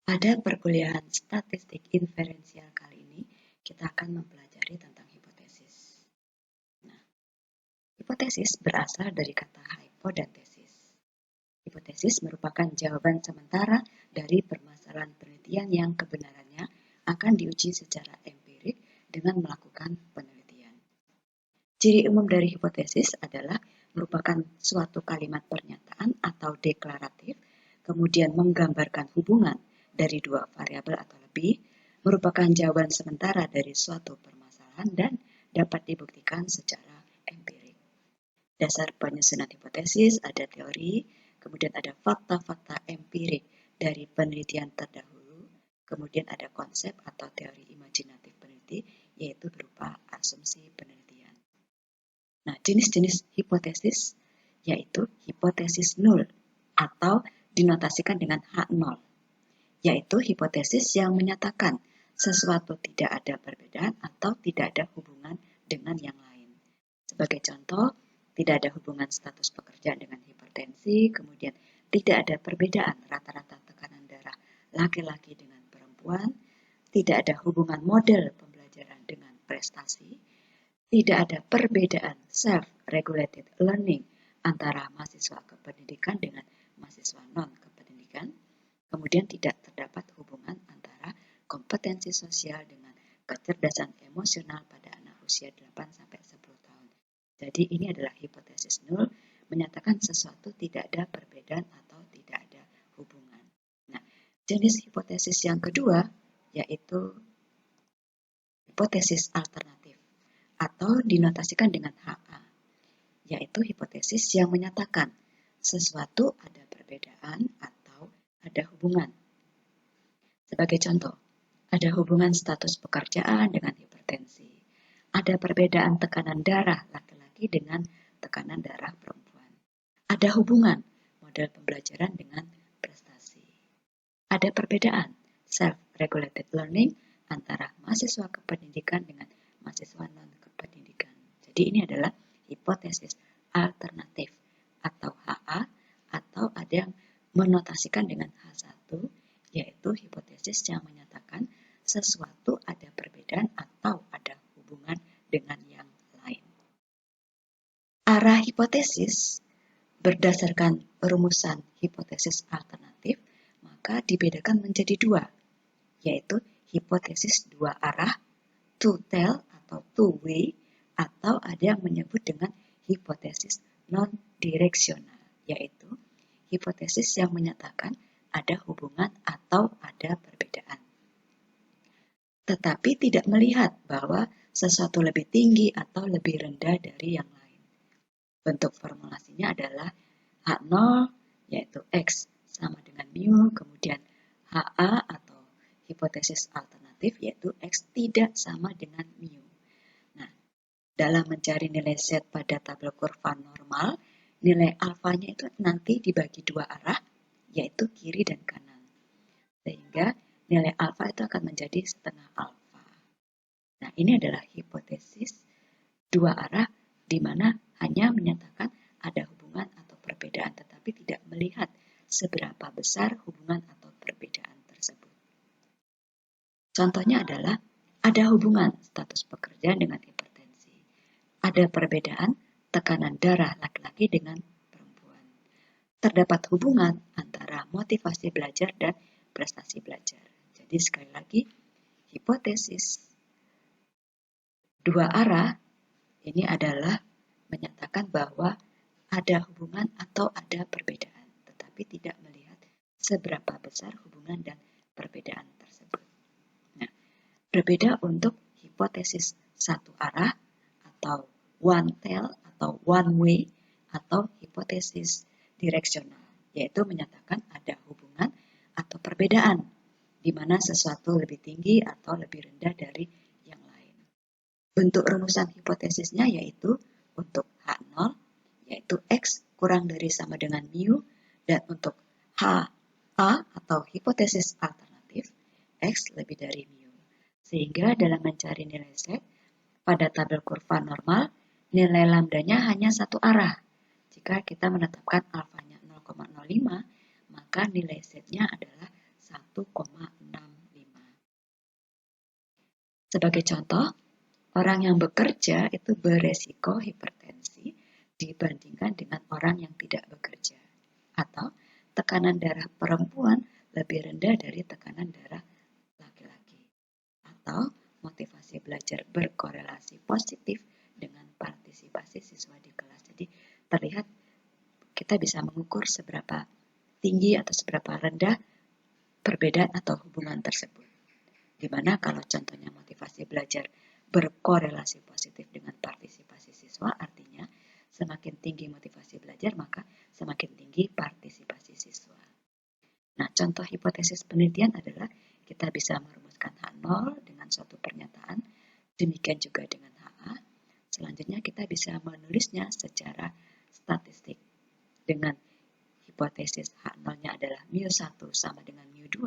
Pada perkuliahan statistik inferensial kali ini, kita akan mempelajari tentang hipotesis. Nah, hipotesis berasal dari kata hypo dan tesis. Hipotesis merupakan jawaban sementara dari permasalahan penelitian yang kebenarannya akan diuji secara empirik dengan melakukan penelitian. Ciri umum dari hipotesis adalah merupakan suatu kalimat pernyataan atau deklaratif, kemudian menggambarkan hubungan dari dua variabel atau lebih, merupakan jawaban sementara dari suatu permasalahan dan dapat dibuktikan secara empirik. Dasar penyusunan hipotesis ada teori, kemudian ada fakta-fakta empirik dari penelitian terdahulu, kemudian ada konsep atau teori imajinatif peneliti, yaitu berupa asumsi penelitian. Nah, jenis-jenis hipotesis yaitu hipotesis nul atau dinotasikan dengan H0, yaitu hipotesis yang menyatakan sesuatu tidak ada perbedaan atau tidak ada hubungan dengan yang lain. Sebagai contoh, tidak ada hubungan status pekerjaan dengan hipertensi, kemudian tidak ada perbedaan rata-rata tekanan darah laki-laki dengan perempuan, tidak ada hubungan model pembelajaran dengan prestasi, tidak ada perbedaan self-regulated learning antara mahasiswa kependidikan dengan mahasiswa non-kependidikan, kemudian tidak terdapat hubungan antara kompetensi sosial dengan kecerdasan emosional pada anak usia 8-10 tahun. Jadi ini adalah hipotesis nul, menyatakan sesuatu tidak ada perbedaan atau tidak ada hubungan. Nah, jenis hipotesis yang kedua yaitu hipotesis alternatif atau dinotasikan dengan HA, yaitu hipotesis yang menyatakan sesuatu ada perbedaan atau ada hubungan. Sebagai contoh, ada hubungan status pekerjaan dengan hipertensi, ada perbedaan tekanan darah laki-laki dengan tekanan darah perempuan, ada hubungan model pembelajaran dengan prestasi, ada perbedaan self-regulated learning antara mahasiswa kependidikan dengan mahasiswa non-kependidikan. Jadi ini adalah hipotesis alternatif atau HA, atau ada yang menotasikan dengan H1, yaitu hipotesis yang menyatakan sesuatu ada perbedaan atau ada hubungan dengan yang lain. Arah hipotesis berdasarkan rumusan hipotesis alternatif, maka dibedakan menjadi dua, yaitu hipotesis dua arah, two-tail atau two-way, atau ada yang menyebut dengan hipotesis non-direksional, yaitu hipotesis yang menyatakan ada hubungan atau ada perbedaan, tetapi tidak melihat bahwa sesuatu lebih tinggi atau lebih rendah dari yang lain. Bentuk formulasinya adalah H0 yaitu X sama dengan mu, kemudian HA atau hipotesis alternatif yaitu X tidak sama dengan mu. Nah, dalam mencari nilai Z pada tabel kurva normal, nilai alfanya itu nanti dibagi dua arah, yaitu kiri dan kanan. Sehingga nilai alfa itu akan menjadi setengah alfa. Nah, ini adalah hipotesis dua arah di mana hanya menyatakan ada hubungan atau perbedaan, tetapi tidak melihat seberapa besar hubungan atau perbedaan tersebut. Contohnya adalah ada hubungan status pekerjaan dengan hipertensi. Ada perbedaan tekanan darah laki-laki dengan perempuan. Terdapat hubungan antara motivasi belajar dan prestasi belajar. Jadi sekali lagi, hipotesis dua arah ini adalah menyatakan bahwa ada hubungan atau ada perbedaan, tetapi tidak melihat seberapa besar hubungan dan perbedaan tersebut. Nah, berbeda untuk hipotesis satu arah atau one tail atau one way atau hipotesis direksional, yaitu menyatakan ada hubungan atau perbedaan di mana sesuatu lebih tinggi atau lebih rendah dari yang lain. Bentuk rumusan hipotesisnya yaitu untuk H0 yaitu X kurang dari sama dengan mu, dan untuk HA atau hipotesis alternatif X lebih dari mu. Sehingga dalam mencari nilai Z pada tabel kurva normal, nilai lambdanya hanya satu arah. Jika kita menetapkan alfanya 0,05, maka nilai Z-nya adalah 1,65. Sebagai contoh, orang yang bekerja itu beresiko hipertensi dibandingkan dengan orang yang tidak bekerja. Atau tekanan darah perempuan lebih rendah dari tekanan darah laki-laki. Atau motivasi belajar berkorelasi positif dengan partisipasi siswa di kelas. Jadi terlihat kita bisa mengukur seberapa tinggi atau seberapa rendah perbedaan atau hubungan tersebut. Dimana kalau contohnya motivasi belajar berkorelasi positif dengan partisipasi siswa, artinya semakin tinggi motivasi belajar, maka semakin tinggi partisipasi siswa. Nah, contoh hipotesis penelitian adalah kita bisa merumuskan H0 dengan suatu pernyataan, demikian juga dengan HA. Selanjutnya kita bisa menulisnya secara statistik dengan hipotesis H0-nya adalah mu1 sama dengan mu2.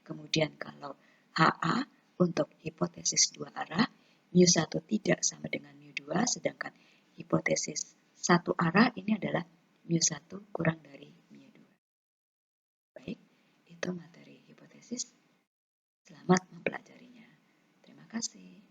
Kemudian kalau HA untuk hipotesis dua arah, mu1 tidak sama dengan mu2, sedangkan hipotesis satu arah ini adalah mu1 kurang dari mu2. Baik, itu materi hipotesis. Selamat mempelajarinya. Terima kasih.